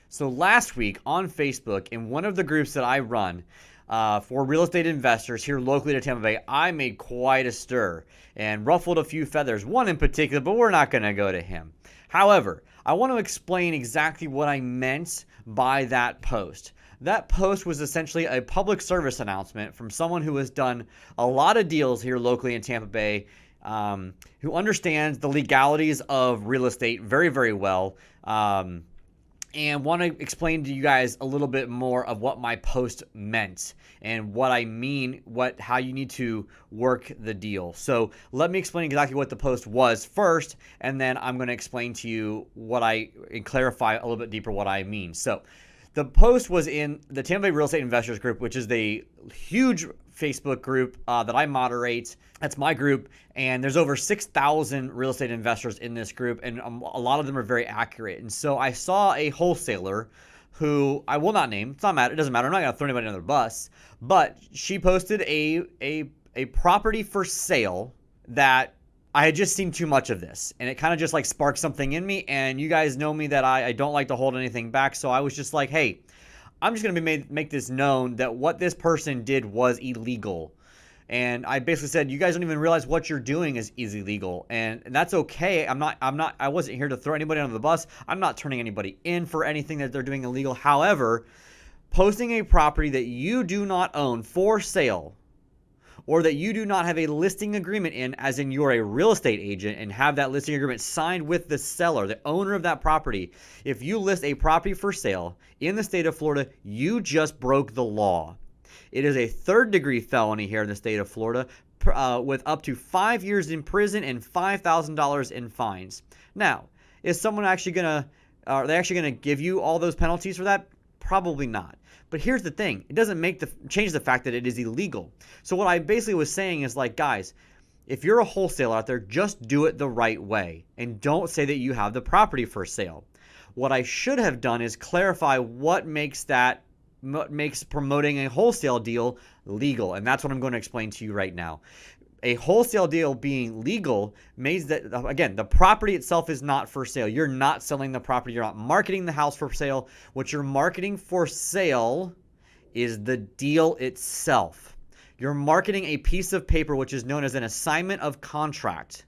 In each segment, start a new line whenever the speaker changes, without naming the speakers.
So last week on Facebook, in one of the groups that I run for real estate investors here locally to Tampa Bay, I made quite a stir and ruffled a few feathers, one in particular, but we're not going to go to him. However, I want to explain exactly what I meant by that post. That post was essentially a public service announcement from someone who has done a lot of deals here locally in Tampa Bay, who understands the legalities of real estate very, very well. And want to explain to you guys a little bit more of what my post meant and what I mean, how you need to work the deal. So let me explain exactly what the post was first, and then I'm going to explain to you and clarify a little bit deeper what I mean. So the post was in the Tampa Bay Real Estate Investors group, which is the huge Facebook group that I moderate. That's my group, and there's over 6,000 real estate investors in this group, and a lot of them are very accurate. And so I saw a wholesaler who I will not name. It doesn't matter. I'm not going to throw anybody under the bus, but she posted a property for sale that I had just seen too much of this, and it kind of just like sparked something in me. And you guys know me that I don't like to hold anything back, so I was just like, hey, I'm just going to make this known that what this person did was illegal. And I basically said, you guys don't even realize what you're doing is illegal, and that's okay. I wasn't here to throw anybody under the bus. I'm not turning anybody in for anything that they're doing illegal. However, posting a property that you do not own for sale, or that you do not have a listing agreement in, as in you're a real estate agent and have that listing agreement signed with the seller, the owner of that property. If you list a property for sale in the state of Florida, you just broke the law. It is a third-degree felony here in the state of Florida, with up to 5 years in prison and $5,000 in fines. Now, is someone actually are they actually gonna give you all those penalties for that? Probably not. But here's the thing: it doesn't change the fact that it is illegal. So what I basically was saying is, like, guys, if you're a wholesaler out there, just do it the right way and don't say that you have the property for sale. What I should have done is clarify what makes promoting a wholesale deal legal, and that's what I'm going to explain to you right now. A wholesale deal being legal means that, again, the property itself is not for sale. You're not selling the property. You're not marketing the house for sale. What you're marketing for sale is the deal itself. You're marketing a piece of paper which is known as an assignment of contract.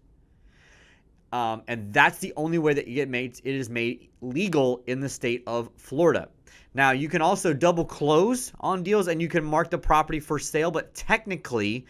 And that's the only way that it is made legal in the state of Florida. Now, you can also double close on deals and you can mark the property for sale, but technically,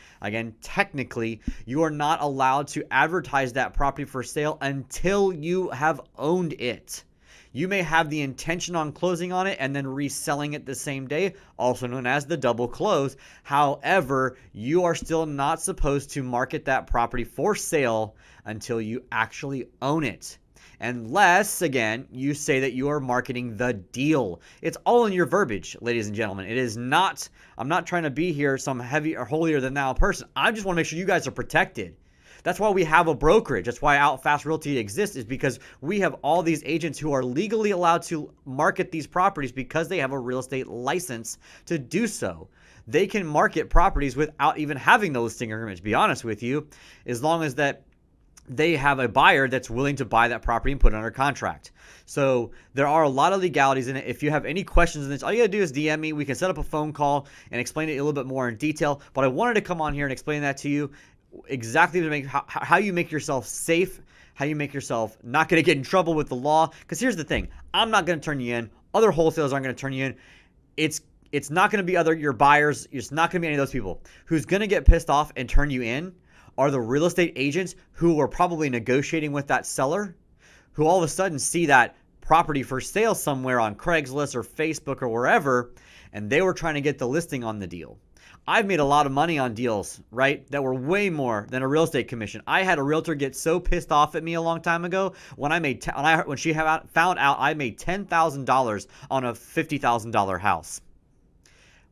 you are not allowed to advertise that property for sale until you have owned it. You may have the intention on closing on it and then reselling it the same day, also known as the double close. However, you are still not supposed to market that property for sale until you actually own it. Unless, again, you say that you are marketing the deal. It's all in your verbiage, ladies and gentlemen. It is not, I'm not trying to be here some heavy or holier than thou person. I just want to make sure you guys are protected. That's why we have a brokerage. That's why Out Fast Realty exists, is because we have all these agents who are legally allowed to market these properties because they have a real estate license to do so. They can market properties without even having the listing agreement, to be honest with you, as long as that they have a buyer that's willing to buy that property and put it under contract. So there are a lot of legalities in it. If you have any questions on this, all you gotta do is DM me. We can set up a phone call and explain it a little bit more in detail. But I wanted to come on here and explain that to you, exactly to make how you make yourself safe, how you make yourself not going to get in trouble with the law. Because here's the thing: I'm not going to turn you in. Other wholesalers aren't going to turn you in. It's not going to be your buyers. It's not going to be any of those people. Who's going to get pissed off and turn you in are the real estate agents who are probably negotiating with that seller, who all of a sudden see that property for sale somewhere on Craigslist or Facebook or wherever, and they were trying to get the listing on the deal. I've made a lot of money on deals, right, that were way more than a real estate commission. I had a realtor get so pissed off at me a long time ago when she found out I made $10,000 on a $50,000 house.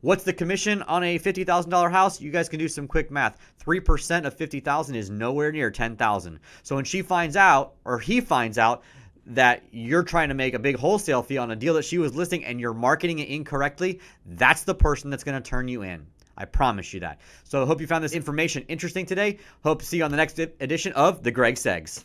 What's the commission on a $50,000 house? You guys can do some quick math. 3% of $50,000 is nowhere near $10,000. So when she finds out, or he finds out, that you're trying to make a big wholesale fee on a deal that she was listing and you're marketing it incorrectly, that's the person that's going to turn you in. I promise you that. So I hope you found this information interesting today. Hope to see you on the next edition of the Greg Segs.